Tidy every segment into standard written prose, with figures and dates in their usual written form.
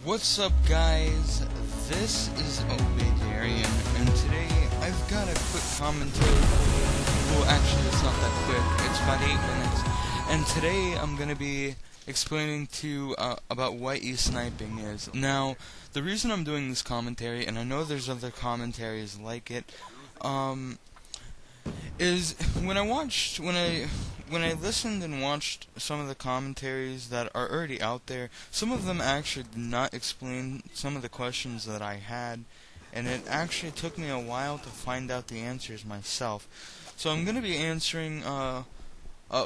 What's up, guys? This is Rez Darien, and today I've got a quick commentary for you. Well, actually, it's not that quick. It's about 8 minutes. And today I'm going to be explaining to you about what eSniping is. Now, the reason I'm doing this commentary, and I know there's other commentaries like it, is when I listened and watched some of the commentaries that are already out there, some of them actually did not explain some of the questions that I had, and it actually took me a while to find out the answers myself. So I'm going to be answering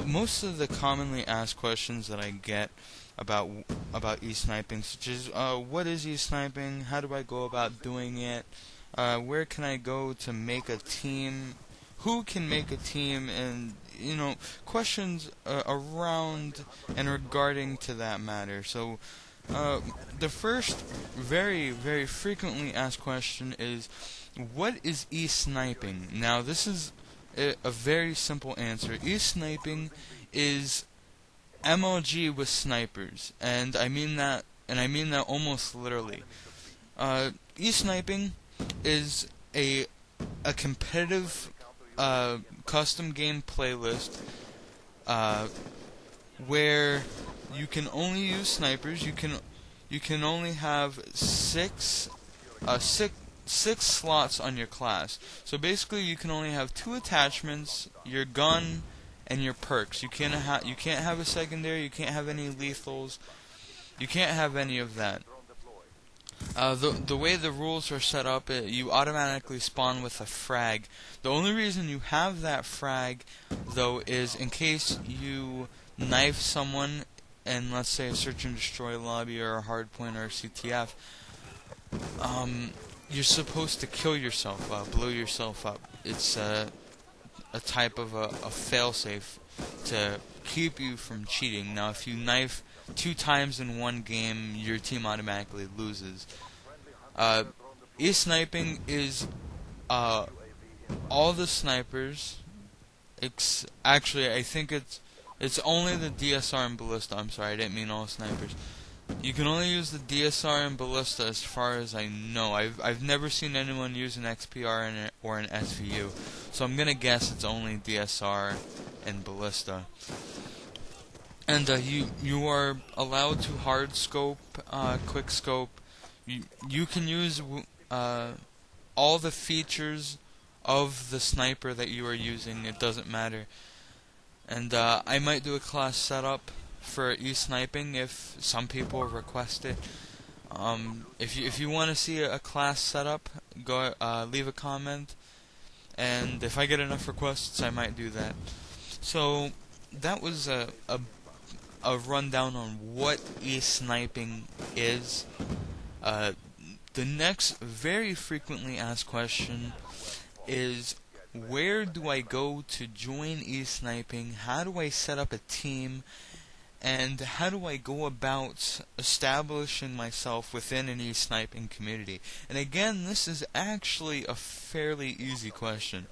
most of the commonly asked questions that I get about eSniping, such as what is eSniping, how do I go about doing it, where can I go to make a team, who can make a team, and questions around and regarding to that matter. So the first very, very frequently asked question is, what is eSniping? Now, this is a very simple answer. eSniping is MLG with snipers, and I mean that almost literally. eSniping is a competitive custom game playlist where you can only use snipers. You can only have six slots on your class. So basically, you can only have 2 attachments: your gun and your perks. You can't have a secondary. You can't have any lethals. You can't have any of that. The way the rules are set up, you automatically spawn with a frag. The only reason you have that frag, though, is in case you knife someone in, let's say, a search and destroy lobby or a hardpoint or a CTF. You're supposed to kill yourself, blow yourself up. It's a type of a failsafe to keep you from cheating. Now, if you knife 2 times in one game, your team automatically loses. eSniping is all the snipers. Actually, I think it's only the DSR and ballista. I'm sorry, I didn't mean all snipers. You can only use the DSR and ballista as far as I know. I've never seen anyone use an XPR or an SVU, so I'm gonna guess it's only DSR and ballista. And you are allowed to hard scope, quick scope. You can use all the features of the sniper that you are using. It doesn't matter. And I might do a class setup for eSniping if some people request it. If you want to see a class setup, go leave a comment, and if I get enough requests, I might do that. So that was a rundown on what eSniping is. The next very frequently asked question is, where do I go to join eSniping? How do I set up a team? And how do I go about establishing myself within an eSniping community? And again, this is actually a fairly easy question.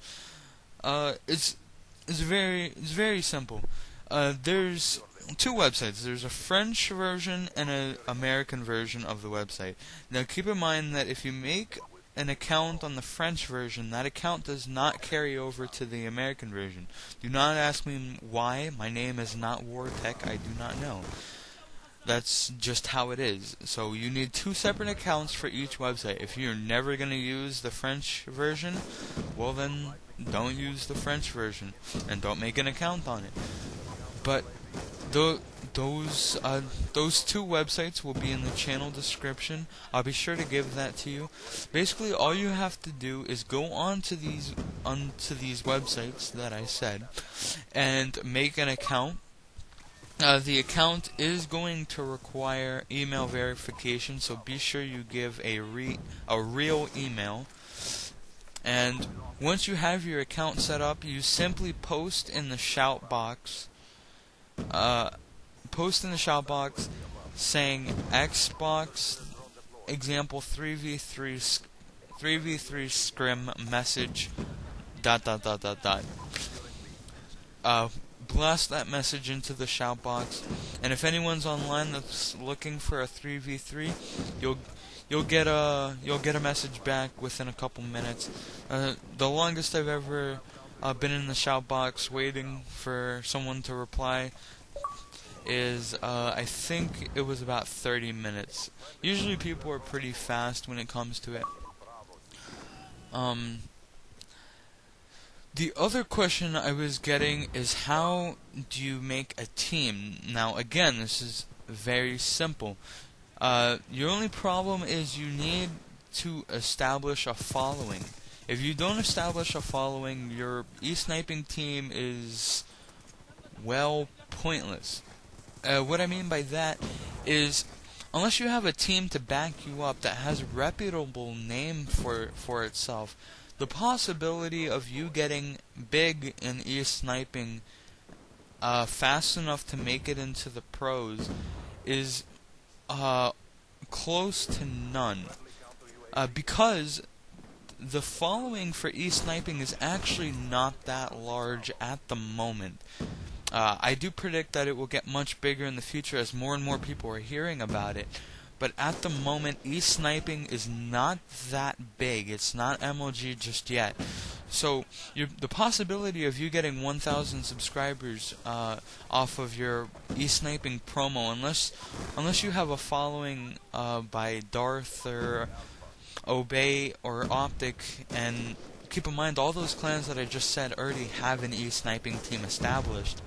It's very simple. There's 2 websites. There's a French version and an American version of the website. Now, keep in mind that if you make an account on the French version, that account does not carry over to the American version. Do not ask me why. My name is not Wartech. I do not know. That's just how it is. So you need 2 separate accounts for each website. If you're never going to use the French version, well then don't use the French version and don't make an account on it. But those 2 websites will be in the channel description. I'll be sure to give that to you. Basically, all you have to do is go onto these websites that I said and make an account. The account is going to require email verification, so be sure you give a real email. And once you have your account set up, you simply post in the shout box. Saying Xbox example 3v3 scrim message ... blast that message into the shout box, and if anyone's online that's looking for a 3v3, you'll get a message back within a couple minutes. The longest I've ever been in the shout box waiting for someone to reply is I think it was about 30 minutes. Usually people are pretty fast when it comes to it. The other question I was getting is, how do you make a team? Now again, this is very simple. Your only problem is you need to establish a following. If you don't establish a following, your eSniping team is, well, pointless. What I mean by that is, unless you have a team to back you up that has a reputable name for itself, the possibility of you getting big in eSniping fast enough to make it into the pros is close to none. Because the following for eSniping is actually not that large at the moment. I do predict that it will get much bigger in the future as more and more people are hearing about it. But at the moment, eSniping is not that big. It's not MLG just yet. So the possibility of you getting 1,000 subscribers off of your eSniping promo, unless you have a following by Darth or Obey or Optic, and keep in mind all those clans that I just said already have an eSniping team established.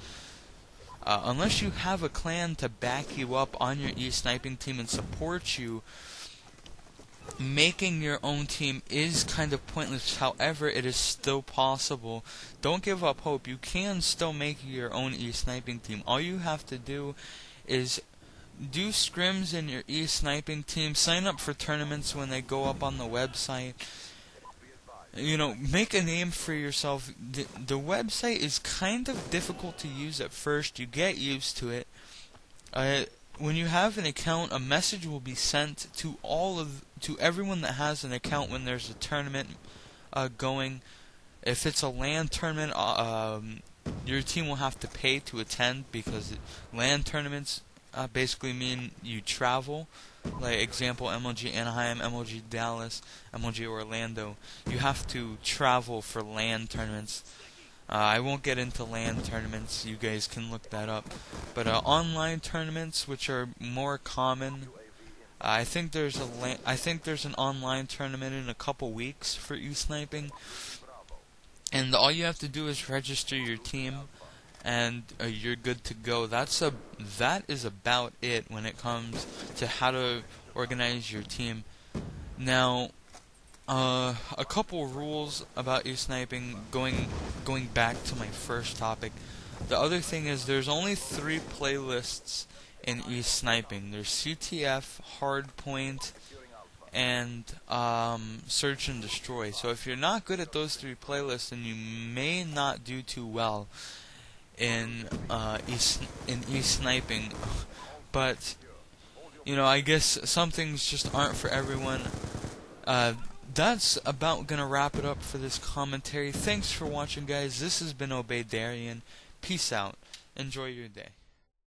Unless you have a clan to back you up on your eSniping team and support you, making your own team is kind of pointless. However, it is still possible. Don't give up hope. You can still make your own eSniping team. All you have to do is do scrims in your eSniping team, sign up for tournaments when they go up on the website. You know, make a name for yourself. The website is kind of difficult to use at first. You get used to it. When you have an account, a message will be sent to everyone that has an account when there's a tournament going. If it's a LAN tournament, your team will have to pay to attend, because LAN tournaments basically mean you travel. Like example, MLG Anaheim, MLG Dallas, MLG Orlando. You have to travel for LAN tournaments. I won't get into LAN tournaments. You guys can look that up. But online tournaments, which are more common, I think there's an online tournament in a couple weeks for eSniping, and all you have to do is register your team, and you're good to go. That is about it when it comes to how to organize your team. Now, a couple rules about eSniping, going back to my first topic. The other thing is, there's only 3 playlists in eSniping. There's CTF, Hardpoint, and Search and Destroy. So if you're not good at those 3 playlists, then you may not do too well in eSniping. But you know, I guess some things just aren't for everyone. That's about gonna wrap it up for this commentary. Thanks for watching, guys. This has been Rez Darien. Peace out. Enjoy your day.